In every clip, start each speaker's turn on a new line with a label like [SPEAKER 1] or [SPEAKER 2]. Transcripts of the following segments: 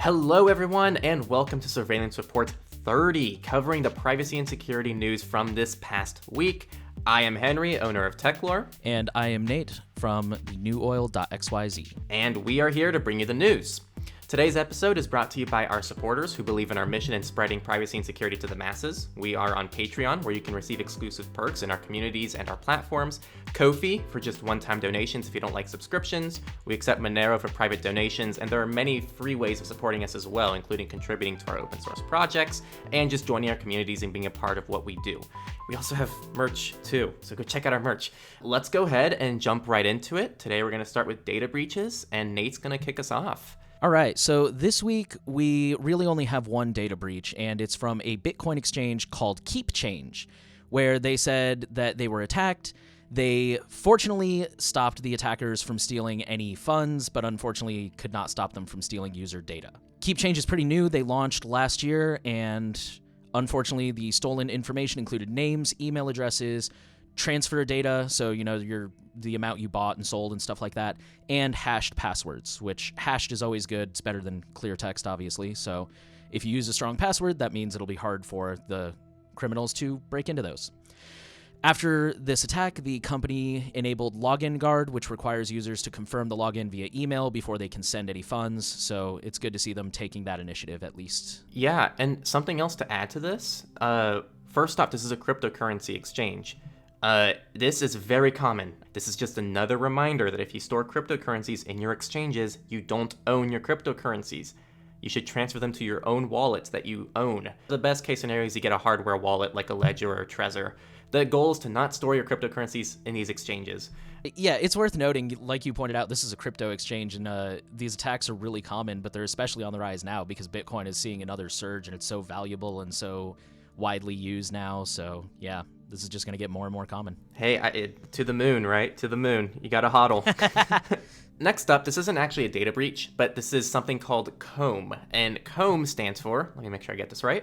[SPEAKER 1] Hello everyone, and welcome to Surveillance Report 30, covering the privacy and security news from this past week. I am Henry, owner of Techlore.
[SPEAKER 2] And I am Nate from thenewOil.xyz.
[SPEAKER 1] And we are here to bring you the news. Today's episode is brought to you by our supporters who believe in our mission in spreading privacy and security to the masses. We are on Patreon, where you can receive exclusive perks in our communities and our platforms. Ko-fi for just one-time donations if you don't like subscriptions. We accept Monero for private donations, and there are many free ways of supporting us as well, including contributing to our open source projects and just joining our communities and being a part of what we do. We also have merch too, so go check out our merch. Let's go ahead and jump right into it. Today we're going to start with data breaches, and Nate's going to kick us off.
[SPEAKER 2] All right, so this week we really only have one data breach, and it's from a Bitcoin exchange called KeepChange, where they said that they were attacked. They fortunately stopped the attackers from stealing any funds, but unfortunately could not stop them from stealing user data. KeepChange is pretty new. They launched last year, and unfortunately the stolen information included names, email addresses, transfer data, so the amount you bought and sold and stuff like that, and hashed passwords, which hashed is always good. It's better than clear text, obviously. So if you use a strong password, that means it'll be hard for the criminals to break into those. After this attack, the company enabled Login Guard, which requires users to confirm the login via email before they can send any funds. So it's good to see them taking that initiative, at least.
[SPEAKER 1] Yeah, and something else to add to this. First off, this is a cryptocurrency exchange. This is very common. This is just another reminder that if you store cryptocurrencies in your exchanges, you don't own your cryptocurrencies. You should transfer them to your own wallets that you own. The best case scenario is you get a hardware wallet like a Ledger or a Trezor. The goal is to not store your cryptocurrencies in these exchanges.
[SPEAKER 2] Yeah, it's worth noting, like you pointed out, this is a crypto exchange, and these attacks are really common, but they're especially on the rise now because Bitcoin is seeing another surge, and it's so valuable and so widely used now. So, yeah. This is just going to get more and more common.
[SPEAKER 1] Hey, to the moon, right? To the moon. You got to hodl. Next up, this isn't actually a data breach, but this is something called COMB. And COMB stands for, let me make sure I get this right,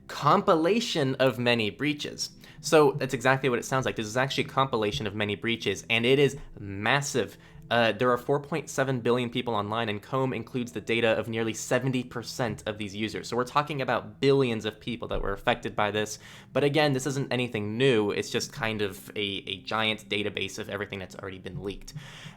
[SPEAKER 1] compilation of many breaches. So that's exactly what it sounds like. This is actually a compilation of many breaches, and it is massive. There are 4.7 billion people online, and COMB includes the data of nearly 70% of these users. So we're talking about billions of people that were affected by this. But again, this isn't anything new. It's just kind of a giant database of everything that's already been leaked.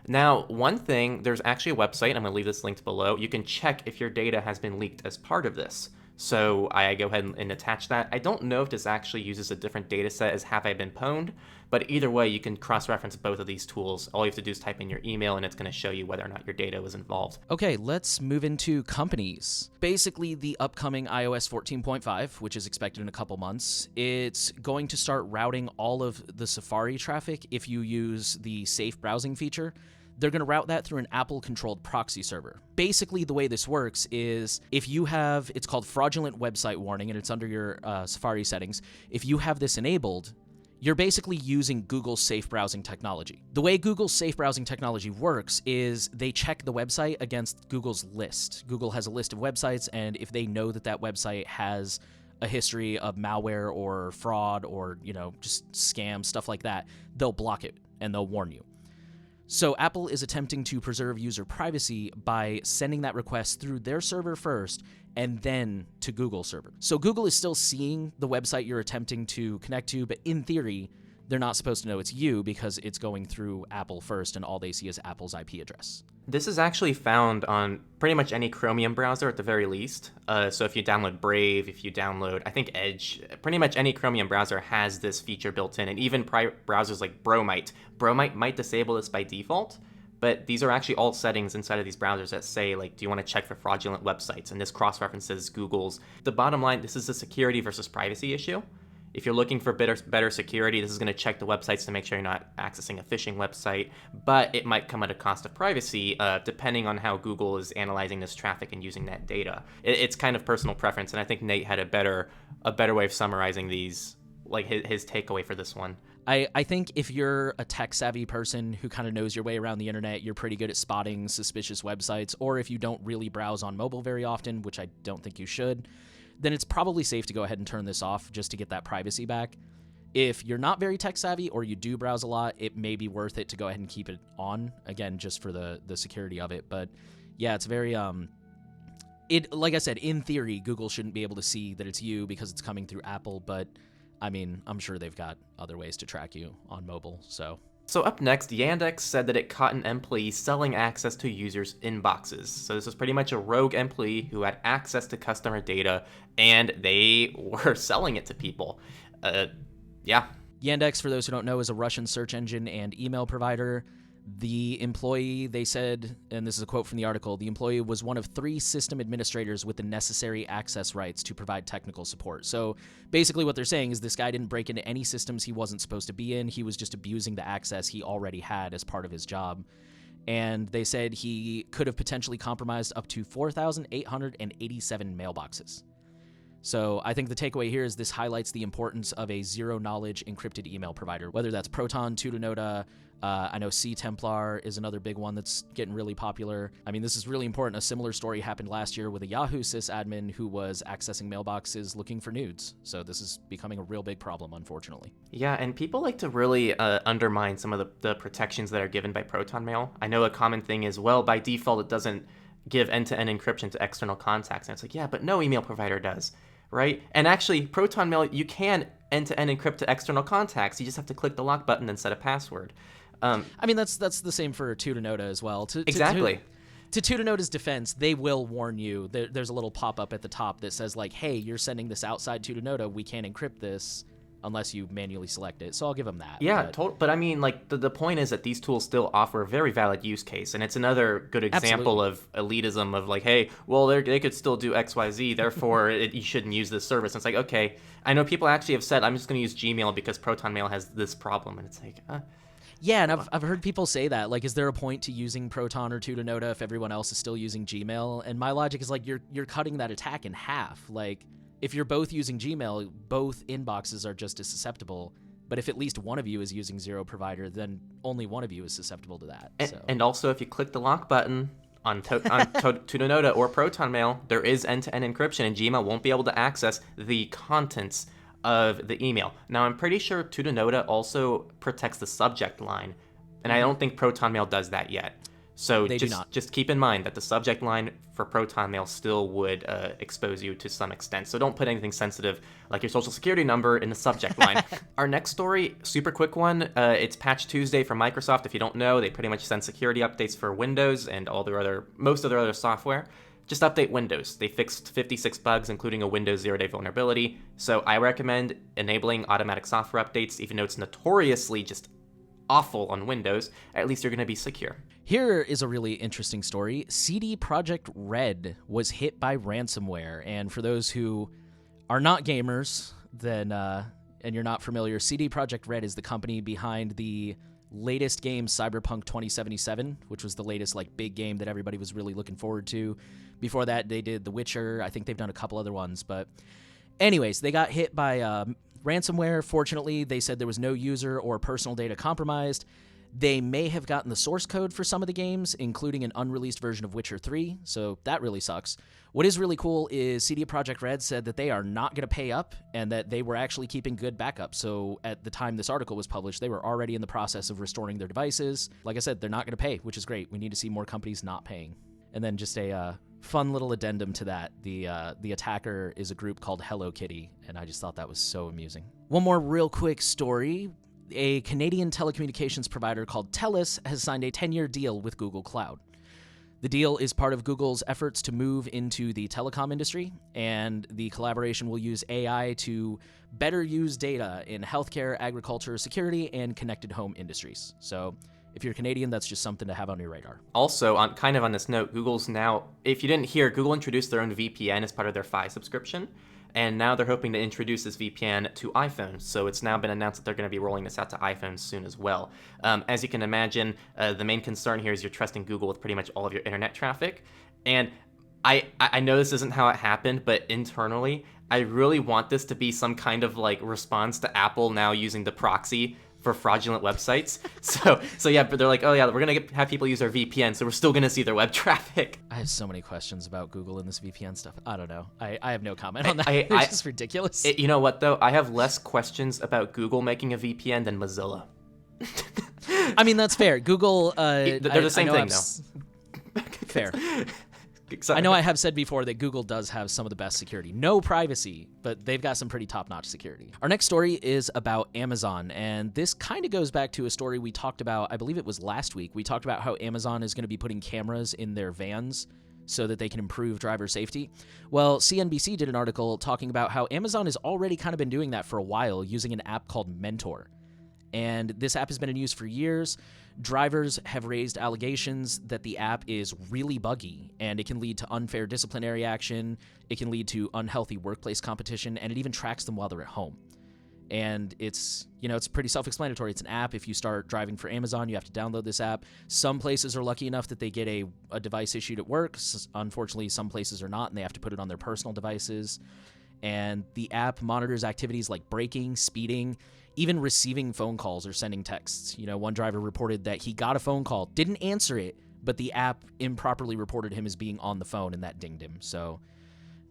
[SPEAKER 1] Now, one thing, there's actually a website, I'm going to leave this linked below. You can check if your data has been leaked as part of this. So I go ahead and attach that. I don't know if this actually uses a different data set as Have I Been Pwned, but either way, you can cross-reference both of these tools. All you have to do is type in your email, and it's going to show you whether or not your data was involved.
[SPEAKER 2] Okay, let's move into companies. Basically, the upcoming iOS 14.5, which is expected in a couple months, it's going to start routing all of the Safari traffic if you use the safe browsing feature. They're going to route that through an Apple-controlled proxy server. Basically, the way this works is if you have, it's called fraudulent website warning, and it's under your Safari settings. If you have this enabled, you're basically using Google's safe browsing technology. The way Google's safe browsing technology works is they check the website against Google's list. Google has a list of websites, and if they know that that website has a history of malware or fraud or, just scam, stuff like that, they'll block it and they'll warn you. So Apple is attempting to preserve user privacy by sending that request through their server first and then to Google's server. So Google is still seeing the website you're attempting to connect to, but in theory, they're not supposed to know it's you because it's going through Apple first and all they see is Apple's IP address.
[SPEAKER 1] This is actually found on pretty much any Chromium browser at the very least. So if you download Brave, if you download, I think Edge, pretty much any Chromium browser has this feature built in. And even browsers like Bromite. Bromite might disable this by default, but these are actually all settings inside of these browsers that say, do you want to check for fraudulent websites? And this cross-references Google's. The bottom line, this is a security versus privacy issue. If you're looking for better security, this is going to check the websites to make sure you're not accessing a phishing website, but it might come at a cost of privacy, depending on how Google is analyzing this traffic and using that data. It's kind of personal preference, and I think Nate had a better way of summarizing these, his takeaway for this one.
[SPEAKER 2] I think if you're a tech-savvy person who kind of knows your way around the internet, you're pretty good at spotting suspicious websites, or if you don't really browse on mobile very often, which I don't think you should, then it's probably safe to go ahead and turn this off just to get that privacy back. If you're not very tech-savvy or you do browse a lot, it may be worth it to go ahead and keep it on, again, just for the security of it. But yeah, it's very like I said, in theory, Google shouldn't be able to see that it's you because it's coming through Apple, but I mean, I'm sure they've got other ways to track you on mobile, so.
[SPEAKER 1] So up next, Yandex said that it caught an employee selling access to users' inboxes. So this was pretty much a rogue employee who had access to customer data, and they were selling it to people. Yeah.
[SPEAKER 2] Yandex, for those who don't know, is a Russian search engine and email provider. The employee, they said, and this is a quote from the article, the employee was one of 3 system administrators with the necessary access rights to provide technical support. So basically what they're saying is this guy didn't break into any systems he wasn't supposed to be in. He was just abusing the access he already had as part of his job. And they said he could have potentially compromised up to 4,887 mailboxes. So I think the takeaway here is this highlights the importance of a zero-knowledge encrypted email provider, whether that's Proton, Tutanota. I know C-Templar is another big one that's getting really popular. I mean, this is really important. A similar story happened last year with a Yahoo sysadmin who was accessing mailboxes looking for nudes. So this is becoming a real big problem, unfortunately.
[SPEAKER 1] Yeah, and people like to really undermine some of the protections that are given by Proton Mail. I know a common thing is, well, by default, it doesn't give end-to-end encryption to external contacts. And it's like, yeah, but no email provider does, right? And actually, Proton Mail, you can end-to-end encrypt to external contacts. You just have to click the lock button and set a password.
[SPEAKER 2] I mean, that's the same for Tutanota as well.
[SPEAKER 1] Exactly.
[SPEAKER 2] To Tutanota's defense, they will warn you. There's a little pop-up at the top that says, like, hey, you're sending this outside Tutanota. We can't encrypt this unless you manually select it. So I'll give them that.
[SPEAKER 1] Yeah, but I mean, like, the point is that these tools still offer a very valid use case. And it's another good example of elitism of, like, hey, well, they could still do X, Y, Z. Therefore, you shouldn't use this service. And it's like, okay, I know people actually have said, I'm just going to use Gmail because Proton Mail has this problem. And it's like,
[SPEAKER 2] yeah, and I've heard people say that, like, is there a point to using Proton or Tutanota if everyone else is still using Gmail? And my logic is, like, you're cutting that attack in half. Like, if you're both using Gmail, both inboxes are just as susceptible. But if at least one of you is using zero provider, then only one of you is susceptible to that.
[SPEAKER 1] And also, if you click the lock button on Tutanota or Proton Mail, there is end-to-end encryption, and Gmail won't be able to access the contents of the email. Now, I'm pretty sure Tutanota also protects the subject line, and I don't think Proton Mail does that yet. So just keep in mind that the subject line for Proton Mail still would expose you to some extent. So don't put anything sensitive like your social security number in the subject line. Our next story, super quick one. It's Patch Tuesday from Microsoft. If you don't know, they pretty much send security updates for Windows and most of their other software. Just update Windows. They fixed 56 bugs, including a Windows 0-day vulnerability. So I recommend enabling automatic software updates, even though it's notoriously just awful on Windows. At least you're going to be secure.
[SPEAKER 2] Here is a really interesting story. CD Projekt Red was hit by ransomware. And for those who are not gamers, then and you're not familiar, CD Projekt Red is the company behind the latest game, Cyberpunk 2077, which was the latest big game that everybody was really looking forward to. Before that, they did The Witcher. I think they've done a couple other ones. But anyways, they got hit by ransomware. Fortunately, they said there was no user or personal data compromised. They may have gotten the source code for some of the games, including an unreleased version of Witcher 3, so that really sucks. What is really cool is CD Projekt Red said that they are not going to pay up and that they were actually keeping good backup. So at the time this article was published, they were already in the process of restoring their devices. Like I said, they're not going to pay, which is great. We need to see more companies not paying. And then just a fun little addendum to that. The attacker is a group called Hello Kitty, and I just thought that was so amusing. One more real quick story. A Canadian telecommunications provider called TELUS has signed a 10-year deal with Google Cloud. The deal is part of Google's efforts to move into the telecom industry, and the collaboration will use AI to better use data in healthcare, agriculture, security, and connected home industries. So if you're Canadian, that's just something to have on your radar.
[SPEAKER 1] Also, on this note, Google's now, if you didn't hear, Google introduced their own VPN as part of their Fi subscription. And now they're hoping to introduce this VPN to iPhones. So it's now been announced that they're going to be rolling this out to iPhones soon as well. As you can imagine, the main concern here is you're trusting Google with pretty much all of your internet traffic. And I know this isn't how it happened, but internally, I really want this to be some kind of response to Apple now using the proxy for fraudulent websites. So yeah, but they're like, oh yeah, we're going to have people use our VPN, so we're still going to see their web traffic.
[SPEAKER 2] I have so many questions about Google and this VPN stuff. I don't know. I have no comment on that. It's just ridiculous.
[SPEAKER 1] You know what, though? I have less questions about Google making a VPN than Mozilla.
[SPEAKER 2] I mean, that's fair. Google...
[SPEAKER 1] they're the same thing, though.
[SPEAKER 2] Fair. I know I have said before that Google does have some of the best security. No privacy, but they've got some pretty top-notch security. Our next story is about Amazon, and this kind of goes back to a story we talked about, I believe it was last week. We talked about how Amazon is going to be putting cameras in their vans so that they can improve driver safety. Well, CNBC did an article talking about how Amazon has already kind of been doing that for a while using an app called Mentor. And this app has been in use for years. Drivers have raised allegations that the app is really buggy, and it can lead to unfair disciplinary action, it can lead to unhealthy workplace competition, and it even tracks them while they're at home. And it's pretty self-explanatory. It's an app. If you start driving for Amazon, you have to download this app. Some places are lucky enough that they get a device issued at work. Unfortunately, some places are not, and they have to put it on their personal devices. And the app monitors activities like braking, speeding, even receiving phone calls or sending texts. One driver reported that he got a phone call, didn't answer it, but the app improperly reported him as being on the phone, and that dinged him. So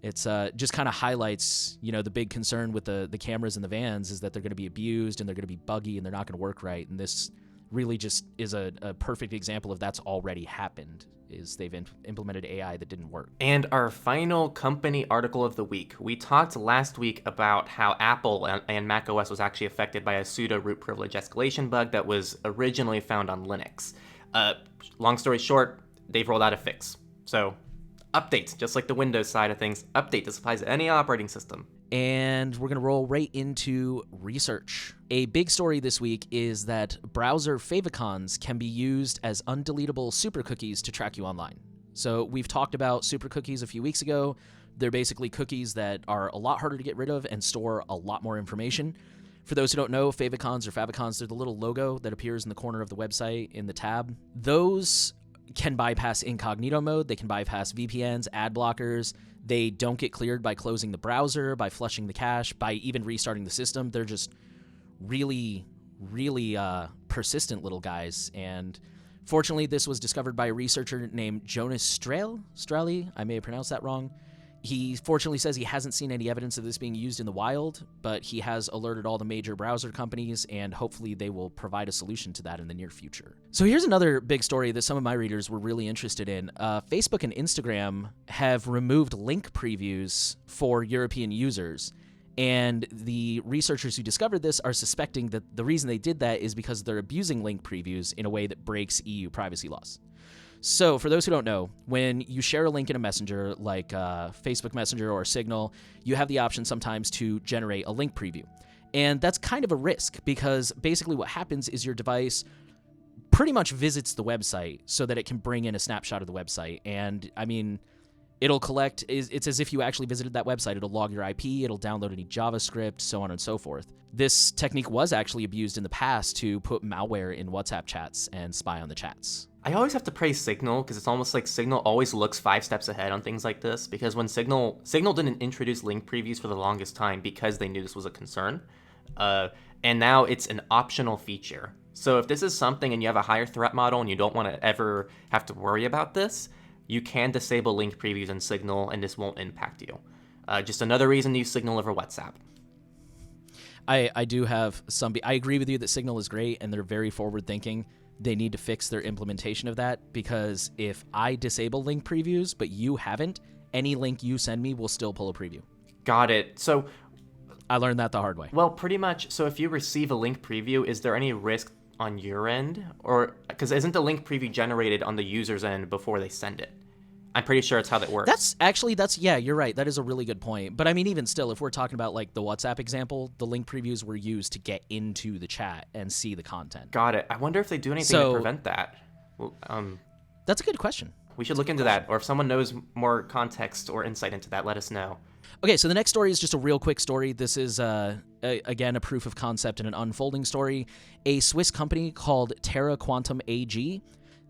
[SPEAKER 2] it's just kind of highlights, the big concern with the cameras in the vans is that they're going to be abused and they're going to be buggy and they're not going to work right. And this really just is a perfect example of that's already happened, is they've implemented AI that didn't work.
[SPEAKER 1] And our final company article of the week. We talked last week about how Apple and macOS was actually affected by a pseudo root privilege escalation bug that was originally found on Linux. Long story short, they've rolled out a fix. So updates, just like the Windows side of things, update. This applies to any operating system.
[SPEAKER 2] And we're going to roll right into research. A big story this week is that browser favicons can be used as undeletable super cookies to track you online. So we've talked about super cookies a few weeks ago. They're basically cookies that are a lot harder to get rid of and store a lot more information. For those who don't know, favicons or favicons, they're the little logo that appears in the corner of the website in the tab. Those can bypass incognito mode. They can bypass VPNs, ad blockers. They don't get cleared by closing the browser, by flushing the cache, by even restarting the system. They're just really, really persistent little guys. And fortunately, this was discovered by a researcher named Jonas Strelly. I may have pronounced that wrong. He fortunately says he hasn't seen any evidence of this being used in the wild, but he has alerted all the major browser companies, and hopefully they will provide a solution to that in the near future. So here's another big story that some of my readers were really interested in. Facebook and Instagram have removed link previews for European users, and the researchers who discovered this are suspecting that the reason they did that is because they're abusing link previews in a way that breaks EU privacy laws. So for those who don't know, when you share a link in a messenger like Facebook Messenger or Signal, you have the option sometimes to generate a link preview. And that's kind of a risk because basically what happens is your device pretty much visits the website so that it can bring in a snapshot of the website. And I mean, it'll collect, it's as if you actually visited that website. It'll log your IP, it'll download any JavaScript, so on and so forth. This technique was actually abused in the past to put malware in WhatsApp chats and spy on the chats.
[SPEAKER 1] I always have to praise Signal because it's almost like Signal always looks 5 steps ahead on things like this, because when Signal didn't introduce link previews for the longest time because they knew this was a concern, and now it's an optional feature. So if this is something and you have a higher threat model and you don't want to ever have to worry about this, you can disable link previews in Signal and this won't impact you. Just another reason to use Signal over WhatsApp.
[SPEAKER 2] I do have I agree with you that Signal is great and they're very forward thinking. They need to fix their implementation of that, because if I disable link previews but you haven't, any link you send me will still pull a preview.
[SPEAKER 1] Got it. So
[SPEAKER 2] I learned that the hard way.
[SPEAKER 1] Well, pretty much. So if you receive a link preview, is there any risk on your end? Or because isn't the link preview generated on the user's end before they send it? I'm pretty sure it's how that works.
[SPEAKER 2] Yeah, you're right. That is a really good point. But I mean, even still, if we're talking about like the WhatsApp example, the link previews were used to get into the chat and see the content.
[SPEAKER 1] Got it. I wonder if they do anything to prevent that. Well,
[SPEAKER 2] that's a good question.
[SPEAKER 1] We should look into that. Or if someone knows more context or insight into that, let us know.
[SPEAKER 2] Okay, so the next story is just a real quick story. This is, again, a proof of concept and an unfolding story. A Swiss company called Terra Quantum AG,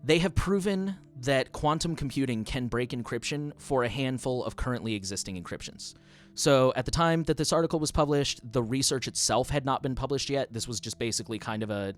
[SPEAKER 2] they have proven that quantum computing can break encryption for a handful of currently existing encryptions. So at the time that this article was published, the research itself had not been published yet. This was just basically kind of a,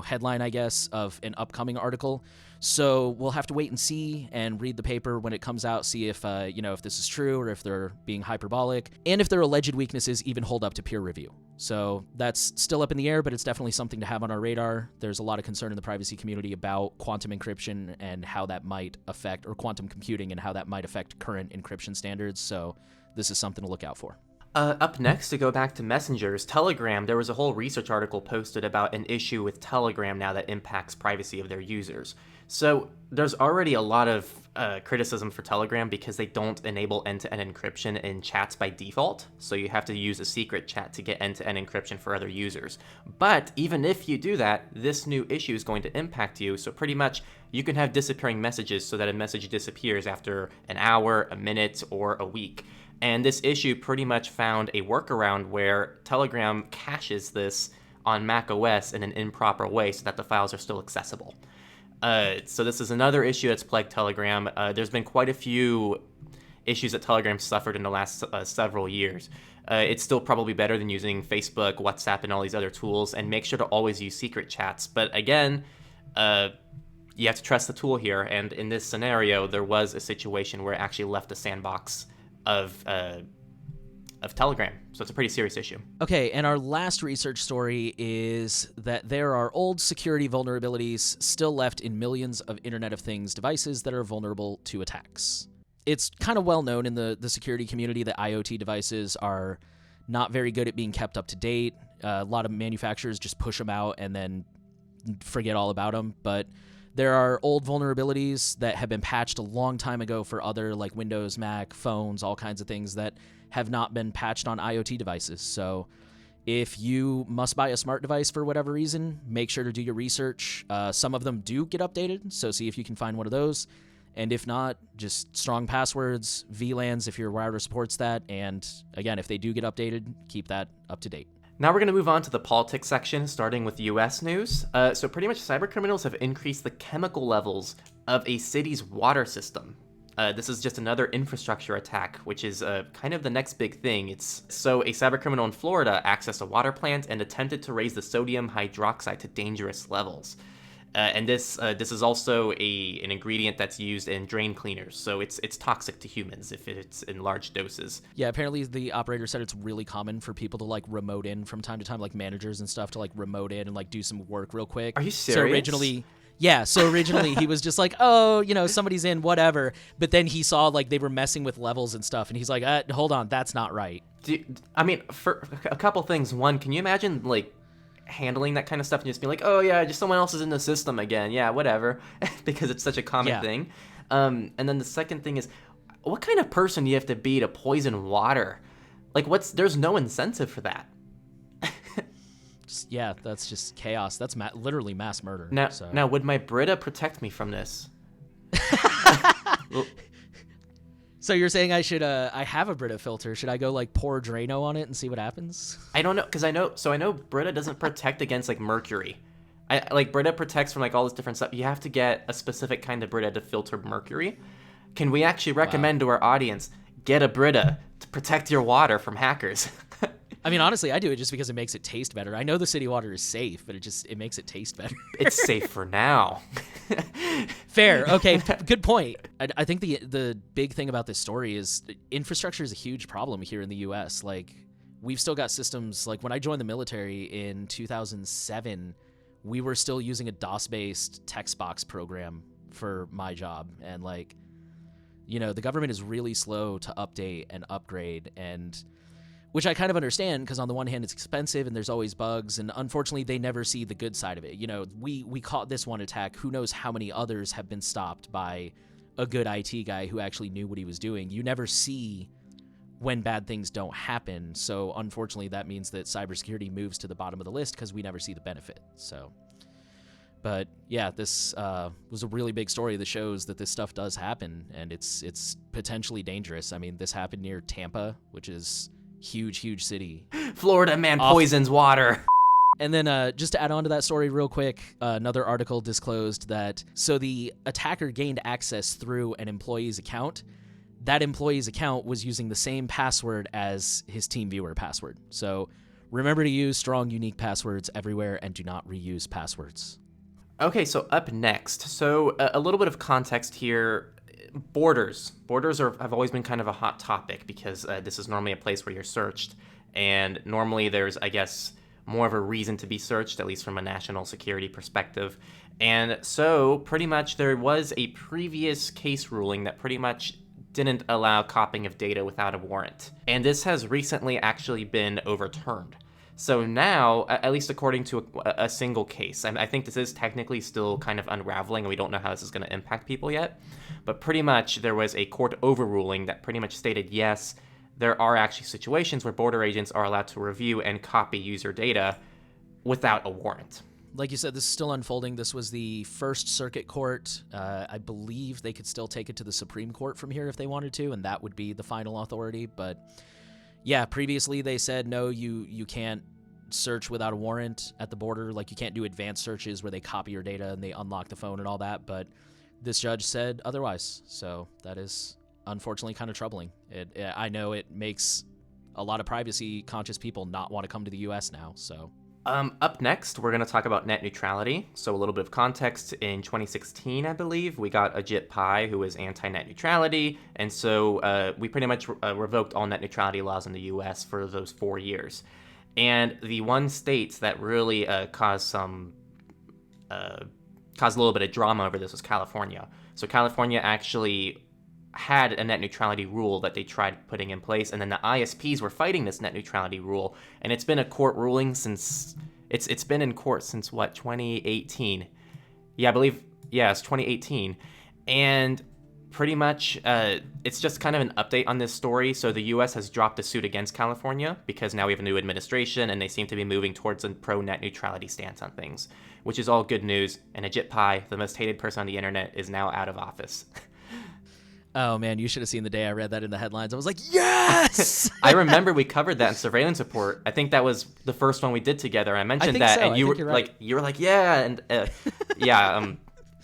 [SPEAKER 2] headline, I guess, of an upcoming article. So we'll have to wait and see and read the paper when it comes out, see if, if this is true or if they're being hyperbolic, and if their alleged weaknesses even hold up to peer review. So that's still up in the air, but it's definitely something to have on our radar. There's a lot of concern in the privacy community about quantum encryption and how that might affect, or quantum computing and how that might affect current encryption standards. So this is something to look out for.
[SPEAKER 1] Up next, to go back to messengers, Telegram, there was a whole research article posted about an issue with Telegram now that impacts privacy of their users. So there's already a lot of criticism for Telegram because they don't enable end-to-end encryption in chats by default. So you have to use a secret chat to get end-to-end encryption for other users. But even if you do that, this new issue is going to impact you. So pretty much you can have disappearing messages so that a message disappears after an hour, a minute, or a week. And this issue pretty much found a workaround where Telegram caches this on macOS in an improper way so that the files are still accessible. So this is another issue that's plagued Telegram. There's been quite a few issues that Telegram suffered in the last several years. It's still probably better than using Facebook, WhatsApp, and all these other tools, and make sure to always use secret chats. But again, you have to trust the tool here, and in this scenario, there was a situation where it actually left a sandbox of Telegram. So it's a pretty serious issue.
[SPEAKER 2] Okay, and our last research story is that there are old security vulnerabilities still left in millions of Internet of Things devices that are vulnerable to attacks. It's kind of well known in the security community that IoT devices are not very good at being kept up to date. A lot of manufacturers just push them out and then forget all about them, but there are old vulnerabilities that have been patched a long time ago for other, like Windows, Mac, phones, all kinds of things that have not been patched on IoT devices. So if you must buy a smart device for whatever reason, make sure to do your research. Some of them do get updated, so see if you can find one of those. And if not, just strong passwords, VLANs if your router supports that. And again, if they do get updated, keep that up to date.
[SPEAKER 1] Now we're going to move on to the politics section, starting with US news. So pretty much cybercriminals have increased the chemical levels of a city's water system. This is just another infrastructure attack, which is kind of the next big thing. So a cybercriminal in Florida accessed a water plant and attempted to raise the sodium hydroxide to dangerous levels. And this is also an ingredient that's used in drain cleaners, so it's toxic to humans if it's in large doses.
[SPEAKER 2] Yeah, apparently the operator said it's really common for people to like remote in from time to time, like managers and stuff, to like remote in and like do some work real quick.
[SPEAKER 1] Are you serious?
[SPEAKER 2] So originally he was just like, oh, somebody's in, whatever. But then he saw like they were messing with levels and stuff, and he's like, hold on, that's not right.
[SPEAKER 1] For a couple things. One, can you imagine like handling that kind of stuff and just be like, oh yeah, just someone else is in the system again, yeah, whatever, because it's such a common thing. And then the second thing is, what kind of person do you have to be to poison water? Like, there's no incentive for that.
[SPEAKER 2] That's just chaos. That's literally mass murder.
[SPEAKER 1] Now, would my Brita protect me from this?
[SPEAKER 2] So you're saying I should, I have a Brita filter. Should I go like pour Drano on it and see what happens?
[SPEAKER 1] I don't know, because I know Brita doesn't protect against like mercury. Brita protects from like all this different stuff. You have to get a specific kind of Brita to filter mercury. Can we actually recommend to our audience, get a Brita to protect your water from hackers?
[SPEAKER 2] I mean, honestly, I do it just because it makes it taste better. I know the city water is safe, but it makes it taste better.
[SPEAKER 1] It's safe for now.
[SPEAKER 2] Fair. Okay, good point. I think the big thing about this story is infrastructure is a huge problem here in the U.S. Like, we've still got systems, like when I joined the military in 2007, we were still using a DOS-based text box program for my job. And like, the government is really slow to update and upgrade, and which I kind of understand, because on the one hand it's expensive and there's always bugs, and unfortunately they never see the good side of it. We caught this one attack. Who knows how many others have been stopped by a good IT guy who actually knew what he was doing. You never see when bad things don't happen. So unfortunately that means that cybersecurity moves to the bottom of the list because we never see the benefit. So, but yeah, this was a really big story that shows that this stuff does happen, and it's potentially dangerous. I mean, this happened near Tampa, which is huge city.
[SPEAKER 1] Florida man poisons water.
[SPEAKER 2] And then just to add on to that story real quick, another article disclosed that the attacker gained access through an employee's account. That employee's account was using the same password as his TeamViewer password. So Remember to use strong, unique passwords everywhere and do not reuse passwords.
[SPEAKER 1] Okay, so up next. So a little bit of context here. Borders. Have always been kind of a hot topic because this is normally a place where you're searched. And normally there's, I guess, more of a reason to be searched, at least from a national security perspective. And so pretty much there was a previous case ruling that pretty much didn't allow copying of data without a warrant. And this has recently actually been overturned. So now, at least according to a single case, and I think this is technically still kind of unraveling, and we don't know how this is going to impact people yet, but pretty much there was a court overruling that pretty much stated, yes, there are actually situations where border agents are allowed to review and copy user data without a warrant.
[SPEAKER 2] Like you said, this is still unfolding. This was the First Circuit Court. I believe they could still take it to the Supreme Court from here if they wanted to, and that would be the final authority. But yeah, previously they said, no, you can't search without a warrant at the border. Like, you can't do advanced searches where they copy your data and they unlock the phone and all that. But this judge said otherwise. So that is unfortunately kind of troubling. I know it makes a lot of privacy-conscious people not want to come to the U.S. now, so...
[SPEAKER 1] Up next, we're going to talk about net neutrality. So a little bit of context. In 2016, I believe, we got Ajit Pai, who was anti-net neutrality. And so we pretty much revoked all net neutrality laws in the U.S. for those 4 years. And the one state that really caused a little bit of drama over this was California. So California actually had a net neutrality rule that they tried putting in place, and then the ISPs were fighting this net neutrality rule, and it's been a court ruling since it's been in court since what, 2018? Yeah, I believe, yeah, it's 2018. And pretty much it's just kind of an update on this story. So the US has dropped a suit against California because now we have a new administration and they seem to be moving towards a pro net neutrality stance on things, which is all good news. And Ajit Pai, the most hated person on the internet, is now out of office.
[SPEAKER 2] Oh, man, you should have seen the day I read that in the headlines. I was like, yes!
[SPEAKER 1] I remember we covered that in Surveillance Report. I think that was the first one we did together. I mentioned that, so. And you were right. You were like, yeah, and yeah.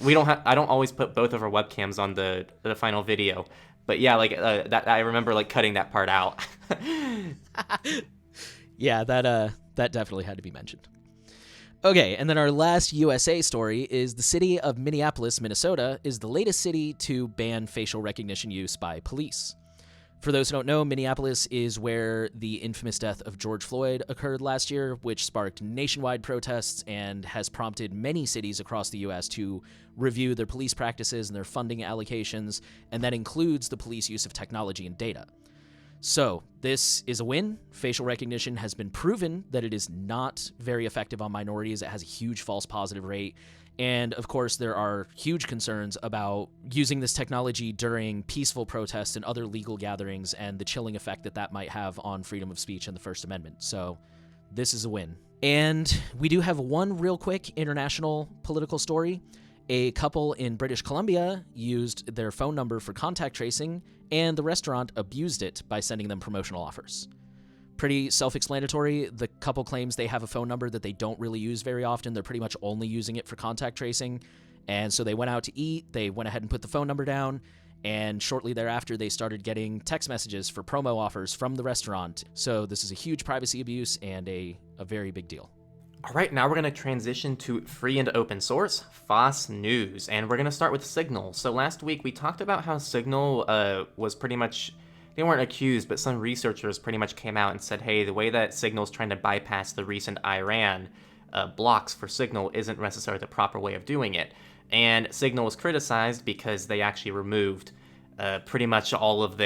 [SPEAKER 1] We don't I don't always put both of our webcams on the final video, but yeah, like that. I remember like cutting that part out.
[SPEAKER 2] Yeah, that definitely had to be mentioned. Okay, and then our last USA story is the city of Minneapolis, Minnesota, is the latest city to ban facial recognition use by police. For those who don't know, Minneapolis is where the infamous death of George Floyd occurred last year, which sparked nationwide protests and has prompted many cities across the U.S. to review their police practices and their funding allocations, and that includes the police use of technology and data. So, this is a win. Facial recognition has been proven that it is not very effective on minorities. It has a huge false positive rate. And, of course, there are huge concerns about using this technology during peaceful protests and other legal gatherings and the chilling effect that that might have on freedom of speech and the First Amendment. So, this is a win. And we do have one real quick international political story. A couple in British Columbia used their phone number for contact tracing, and the restaurant abused it by sending them promotional offers. Pretty self-explanatory. The couple claims they have a phone number that they don't really use very often. They're pretty much only using it for contact tracing. And so they went out to eat, they went ahead and put the phone number down, and shortly thereafter they started getting text messages for promo offers from the restaurant. So this is a huge privacy abuse and a very big deal.
[SPEAKER 1] All right, now we're going to transition to free and open source, FOSS news, and we're going to start with Signal. So last week we talked about how Signal was pretty much, they weren't accused, but some researchers pretty much came out and said, hey, the way that Signal's trying to bypass the recent Iran blocks for Signal isn't necessarily the proper way of doing it. And Signal was criticized because they actually removed pretty much all of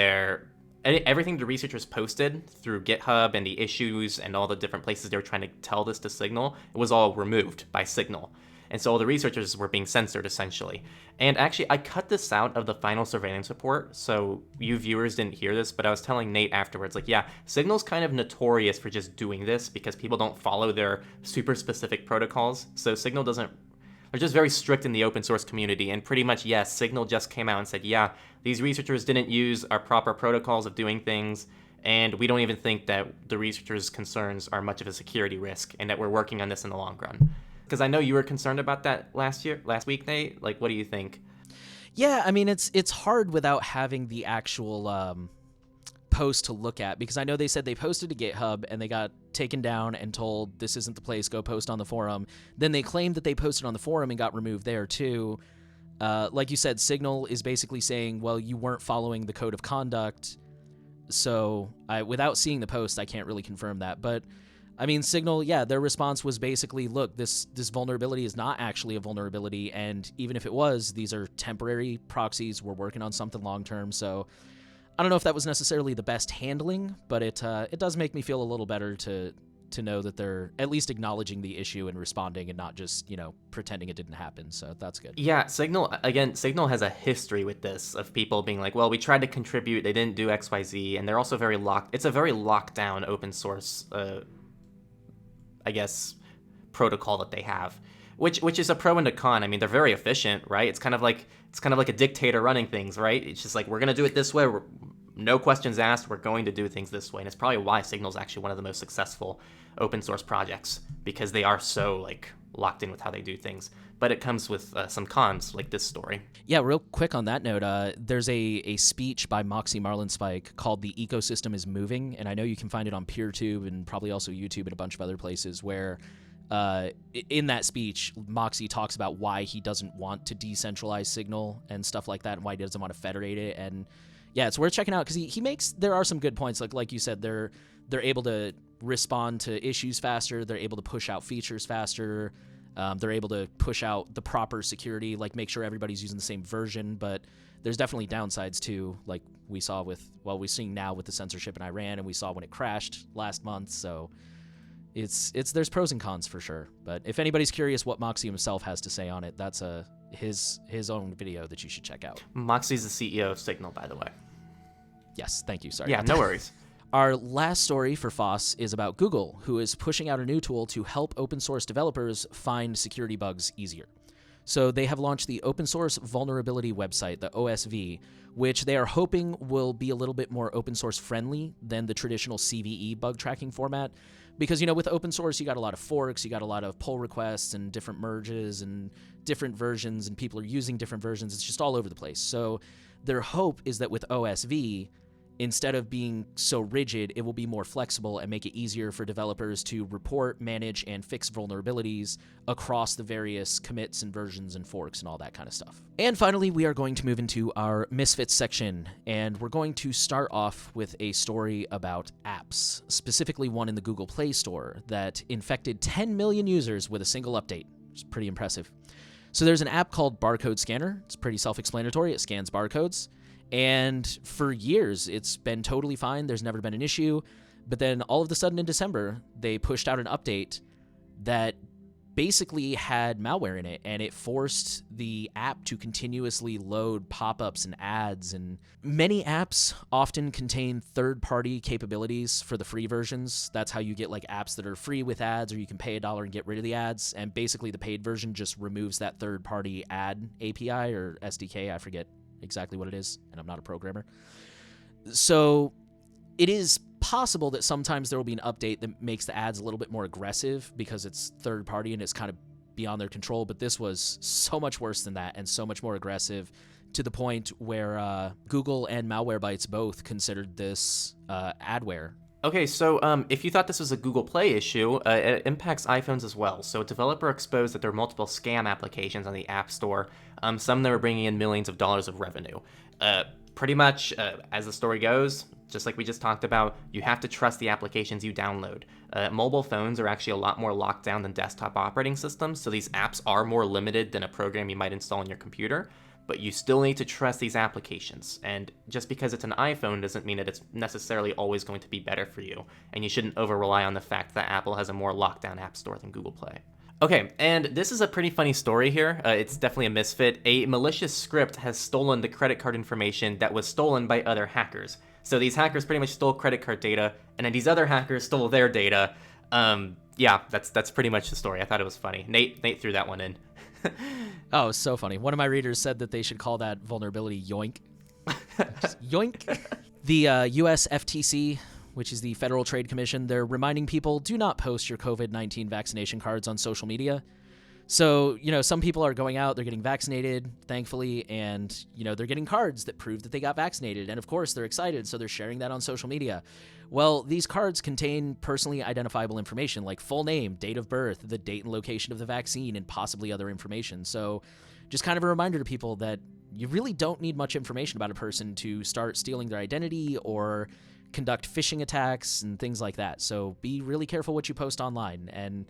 [SPEAKER 1] everything the researchers posted through GitHub and the issues and all the different places they were trying to tell this to Signal, it was all removed by Signal. And so all the researchers were being censored, essentially. And actually, I cut this out of the final surveillance report, so you viewers didn't hear this, but I was telling Nate afterwards, like, yeah, Signal's kind of notorious for just doing this because people don't follow their super specific protocols. So Signal doesn't, they're just very strict in the open source community, and pretty much, yes, Signal just came out and said, yeah, these researchers didn't use our proper protocols of doing things, and we don't even think that the researchers' concerns are much of a security risk, and that we're working on this in the long run. Because I know you were concerned about that last week, Nate. Like, what do you think?
[SPEAKER 2] Yeah, I mean, it's hard without having the actual post to look at, because I know they said they posted to GitHub and they got taken down and told this isn't the place, go post on the forum. Then they claimed that they posted on the forum and got removed there too. Like you said, Signal is basically saying, well, you weren't following the code of conduct. So without seeing the post, I can't really confirm that. But I mean, Signal, yeah, their response was basically, look, this vulnerability is not actually a vulnerability. And even if it was, these are temporary proxies. We're working on something long term. So I don't know if that was necessarily the best handling, but it does make me feel a little better to know that they're at least acknowledging the issue and responding and not just, pretending it didn't happen. So that's good.
[SPEAKER 1] Yeah, Signal has a history with this, of people being like, well, we tried to contribute, they didn't do XYZ, and they're also very it's a very locked down open source, protocol that they have, which is a pro and a con. I mean, they're very efficient, right? It's kind of like a dictator running things, right? It's just like, we're going to do it this way. No questions asked. We're going to do things this way. And it's probably why Signal's actually one of the most successful open source projects, because they are so locked in with how they do things. But it comes with some cons, like this story.
[SPEAKER 2] Yeah, real quick on that note, there's a speech by Moxie Marlinspike called "The Ecosystem is Moving," and I know you can find it on PeerTube and probably also YouTube and a bunch of other places, where in that speech, Moxie talks about why he doesn't want to decentralize Signal and stuff like that, and why he doesn't want to federate it. And yeah, it's worth checking out, because there are some good points. Like you said, they're able to respond to issues faster. They're able to push out features faster. They're able to push out the proper security, make sure everybody's using the same version. But there's definitely downsides too, like we saw we're seeing now with the censorship in Iran, and we saw when it crashed last month. So there's pros and cons for sure. But if anybody's curious what Moxie himself has to say on it, that's his own video that you should check out.
[SPEAKER 1] Moxie's the CEO of Signal, by the way.
[SPEAKER 2] Yes, thank you. Sorry.
[SPEAKER 1] Yeah, no worries.
[SPEAKER 2] Our last story for FOSS is about Google, who is pushing out a new tool to help open source developers find security bugs easier. So they have launched the Open Source Vulnerability Website, the OSV, which they are hoping will be a little bit more open source friendly than the traditional CVE bug tracking format. Because, with open source, you got a lot of forks, you got a lot of pull requests and different merges and different versions, and people are using different versions. It's just all over the place. So their hope is that with OSV, instead of being so rigid, it will be more flexible and make it easier for developers to report, manage, and fix vulnerabilities across the various commits and versions and forks and all that kind of stuff. And finally, we are going to move into our Misfits section, and we're going to start off with a story about apps, specifically one in the Google Play Store that infected 10 million users with a single update. It's pretty impressive. So there's an app called Barcode Scanner. It's pretty self-explanatory. It scans barcodes. And for years, it's been totally fine. There's never been an issue. But then all of a sudden in December, they pushed out an update that basically had malware in it, and it forced the app to continuously load pop-ups and ads. And many apps often contain third-party capabilities for the free versions. That's how you get apps that are free with ads, or you can pay $1 and get rid of the ads. And basically the paid version just removes that third-party ad API or SDK. I forget exactly what it is, and I'm not a programmer. So it is possible that sometimes there will be an update that makes the ads a little bit more aggressive because it's third party and it's kind of beyond their control, but this was so much worse than that and so much more aggressive, to the point where Google and Malwarebytes both considered this adware.
[SPEAKER 1] Okay, so if you thought this was a Google Play issue, it impacts iPhones as well. So a developer exposed that there are multiple scam applications on the App Store, some that were bringing in millions of dollars of revenue. Pretty much, as the story goes, just like we just talked about, you have to trust the applications you download. Mobile phones are actually a lot more locked down than desktop operating systems, so these apps are more limited than a program you might install on your computer. But you still need to trust these applications, and just because it's an iPhone doesn't mean that it's necessarily always going to be better for you, and you shouldn't over-rely on the fact that Apple has a more locked-down app store than Google Play. Okay, and this is a pretty funny story here. It's definitely a misfit. A malicious script has stolen the credit card information that was stolen by other hackers. So these hackers pretty much stole credit card data, and then these other hackers stole their data. Yeah, that's pretty much the story. I thought it was funny. Nate threw that one in.
[SPEAKER 2] Oh, it's so funny. One of my readers said that they should call that vulnerability yoink. Just yoink. The US FTC, which is the Federal Trade Commission, they're reminding people, do not post your COVID-19 vaccination cards on social media. So, some people are going out, they're getting vaccinated, thankfully, and, they're getting cards that prove that they got vaccinated. And of course, they're excited, so they're sharing that on social media. Well, these cards contain personally identifiable information like full name, date of birth, the date and location of the vaccine, and possibly other information. So, just kind of a reminder to people that you really don't need much information about a person to start stealing their identity or conduct phishing attacks and things like that. So, be really careful what you post online, and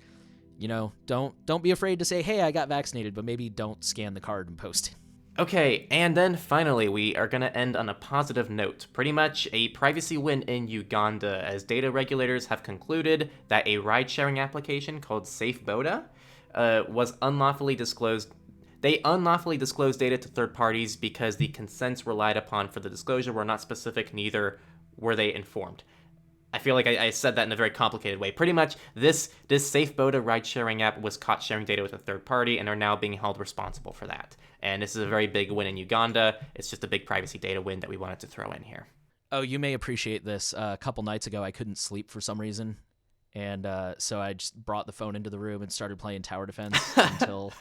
[SPEAKER 2] don't be afraid to say, hey, I got vaccinated, but maybe don't scan the card and post it.
[SPEAKER 1] Okay, and then finally, we are going to end on a positive note. Pretty much a privacy win in Uganda, as data regulators have concluded that a ride-sharing application called SafeBoda was unlawfully disclosed. They unlawfully disclosed data to third parties because the consents relied upon for the disclosure were not specific, neither were they informed. I feel like I said that in a very complicated way. Pretty much, this SafeBoda ride-sharing app was caught sharing data with a third party and are now being held responsible for that. And this is a very big win in Uganda. It's just a big privacy data win that we wanted to throw in here.
[SPEAKER 2] Oh, you may appreciate this. A couple nights ago, I couldn't sleep for some reason. And so I just brought the phone into the room and started playing Tower Defense until...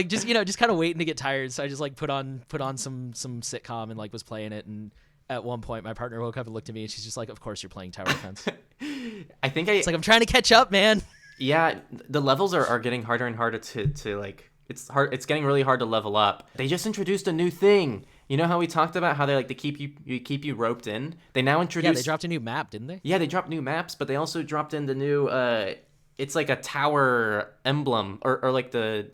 [SPEAKER 2] just kind of waiting to get tired. So I just put on some sitcom and was playing it. And at one point, my partner woke up and looked at me, and she's just like, "Of course you're playing Tower Defense." It's like I'm trying to catch up, man.
[SPEAKER 1] Yeah, the levels are getting harder and harder to It's hard. It's getting really hard to level up. They just introduced a new thing. You know how we talked about how they keep you roped in? They now introduced.
[SPEAKER 2] Yeah, they dropped a new map, didn't they?
[SPEAKER 1] Yeah, they dropped new maps, but they also dropped in the new. It's like a tower emblem, or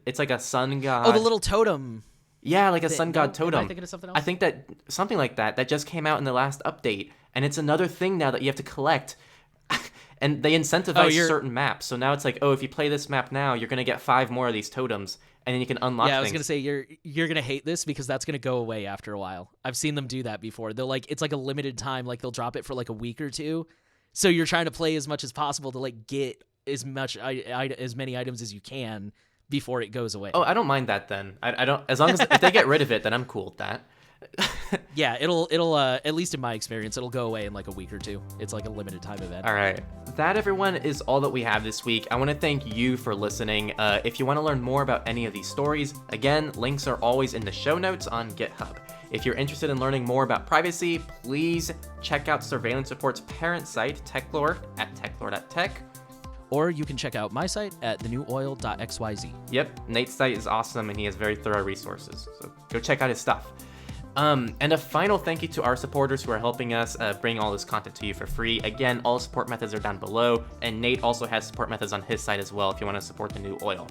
[SPEAKER 1] it's like a sun god.
[SPEAKER 2] Oh, the little totem.
[SPEAKER 1] Yeah, like a sun god totem.
[SPEAKER 2] Am I thinking of something else?
[SPEAKER 1] I think that something like that just came out in the last update, and it's another thing now that you have to collect. And they incentivize certain maps. So now it's like, if you play this map now, you're going to get 5 more of these totems, and then you can unlock things.
[SPEAKER 2] Yeah, I was going to say, you're going to hate this because that's going to go away after a while. I've seen them do that before. They'll it's like a limited time. They'll drop it for a week or two. So you're trying to play as much as possible to get as many items as you can before it goes away.
[SPEAKER 1] Oh, I don't mind that then. I don't, as long as if they get rid of it, then I'm cool with that.
[SPEAKER 2] Yeah, it'll at least in my experience, it'll go away in a week or two. It's a limited time event.
[SPEAKER 1] All right. That, everyone, is all that we have this week. I want to thank you for listening. If you want to learn more about any of these stories, again, links are always in the show notes on GitHub. If you're interested in learning more about privacy, please check out Surveillance Report's parent site, Techlore, at techlore.tech.
[SPEAKER 2] Or you can check out my site at thenewoil.xyz.
[SPEAKER 1] Yep, Nate's site is awesome, and he has very thorough resources, so go check out his stuff. And a final thank you to our supporters who are helping us bring all this content to you for free. Again, all support methods are down below, and Nate also has support methods on his site as well if you want to support the new oil.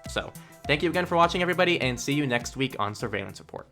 [SPEAKER 1] So, thank you again for watching, everybody, and see you next week on Surveillance Report.